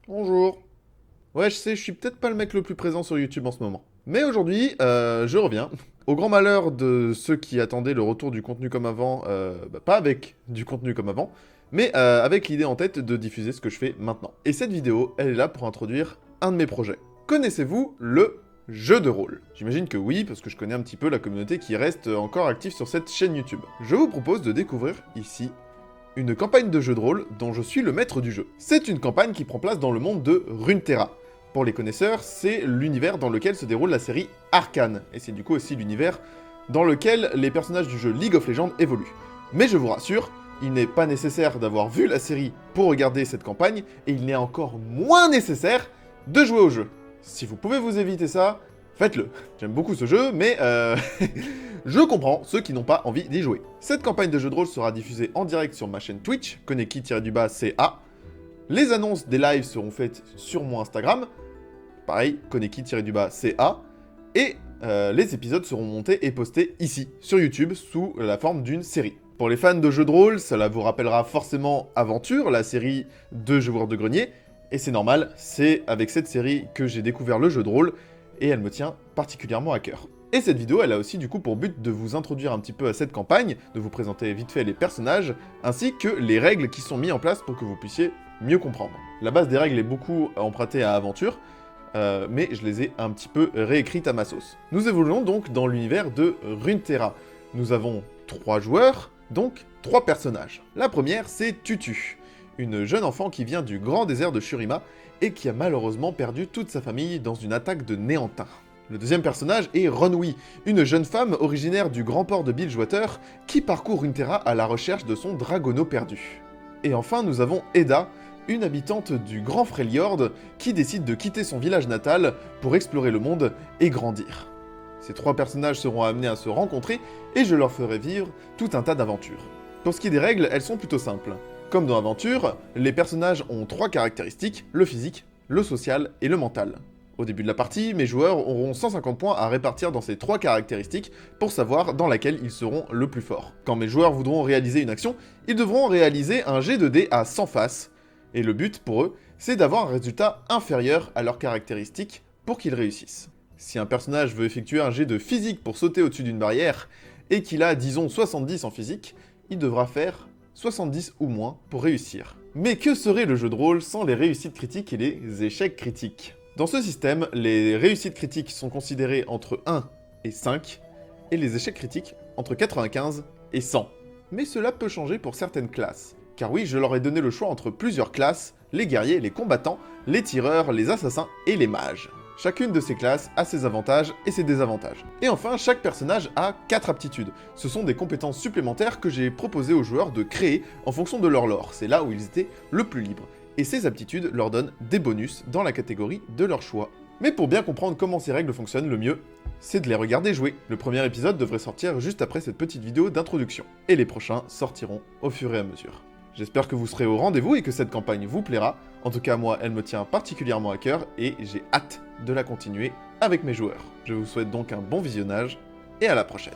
Bonjour. Ouais, je sais, je suis peut-être pas le mec le plus présent sur YouTube en ce moment. Mais aujourd'hui, je reviens. Au grand malheur de ceux qui attendaient le retour du contenu comme avant, pas avec du contenu comme avant, mais avec l'idée en tête de diffuser ce que je fais maintenant. Et cette vidéo, elle est là pour introduire un de mes projets. Connaissez-vous le jeu de rôle? J'imagine que oui, parce que je connais un petit peu la communauté qui reste encore active sur cette chaîne YouTube. Je vous propose de découvrir ici une campagne de jeu de rôle dont je suis le maître du jeu. C'est une campagne qui prend place dans le monde de Runeterra. Pour les connaisseurs, c'est l'univers dans lequel se déroule la série Arcane, et c'est du coup aussi l'univers dans lequel les personnages du jeu League of Legends évoluent. Mais je vous rassure, il n'est pas nécessaire d'avoir vu la série pour regarder cette campagne, et il n'est encore moins nécessaire de jouer au jeu. Si vous pouvez vous éviter ça, faites-le. J'aime beaucoup ce jeu, mais je comprends ceux qui n'ont pas envie d'y jouer. Cette campagne de jeu de rôle sera diffusée en direct sur ma chaîne Twitch, Koneki-CA. Les annonces des lives seront faites sur mon Instagram, pareil, Koneki-CA. Et les épisodes seront montés et postés ici, sur YouTube, sous la forme d'une série. Pour les fans de jeux de rôle, cela vous rappellera forcément Aventure, la série de Joueurs de Grenier. Et c'est normal, c'est avec cette série que j'ai découvert le jeu de rôle, et elle me tient particulièrement à cœur. Et cette vidéo, elle a aussi du coup pour but de vous introduire un petit peu à cette campagne, de vous présenter vite fait les personnages, ainsi que les règles qui sont mises en place pour que vous puissiez mieux comprendre. La base des règles est beaucoup empruntée à Aventure, mais je les ai un petit peu réécrites à ma sauce. Nous évoluons donc dans l'univers de Runeterra. Nous avons 3 joueurs, donc 3 personnages. La première, c'est Tutu, une jeune enfant qui vient du grand désert de Shurima et qui a malheureusement perdu toute sa famille dans une attaque de Néantin. Le deuxième personnage est Ronwi, une jeune femme originaire du grand port de Bilgewater qui parcourt Runeterra à la recherche de son dragono perdu. Et enfin, nous avons Eda, une habitante du Grand Freljord qui décide de quitter son village natal pour explorer le monde et grandir. Ces 3 personnages seront amenés à se rencontrer et je leur ferai vivre tout un tas d'aventures. Pour ce qui est des règles, elles sont plutôt simples. Comme dans Aventure, les personnages ont 3 caractéristiques, le physique, le social et le mental. Au début de la partie, mes joueurs auront 150 points à répartir dans ces 3 caractéristiques pour savoir dans laquelle ils seront le plus forts. Quand mes joueurs voudront réaliser une action, ils devront réaliser un jet de dés à 100 faces, et le but pour eux, c'est d'avoir un résultat inférieur à leurs caractéristiques pour qu'ils réussissent. Si un personnage veut effectuer un jet de physique pour sauter au-dessus d'une barrière, et qu'il a disons 70 en physique, il devra faire 70 ou moins pour réussir. Mais que serait le jeu de rôle sans les réussites critiques et les échecs critiques ? Dans ce système, les réussites critiques sont considérées entre 1 et 5, et les échecs critiques entre 95 et 100. Mais cela peut changer pour certaines classes. Car oui, je leur ai donné le choix entre plusieurs classes, les guerriers, les combattants, les tireurs, les assassins et les mages. Chacune de ces classes a ses avantages et ses désavantages. Et enfin, chaque personnage a 4 aptitudes. Ce sont des compétences supplémentaires que j'ai proposé aux joueurs de créer en fonction de leur lore. C'est là où ils étaient le plus libres. Et ces aptitudes leur donnent des bonus dans la catégorie de leur choix. Mais pour bien comprendre comment ces règles fonctionnent, le mieux, c'est de les regarder jouer. Le premier épisode devrait sortir juste après cette petite vidéo d'introduction. Et les prochains sortiront au fur et à mesure. J'espère que vous serez au rendez-vous et que cette campagne vous plaira. En tout cas, moi, elle me tient particulièrement à cœur et j'ai hâte de la continuer avec mes joueurs. Je vous souhaite donc un bon visionnage et à la prochaine.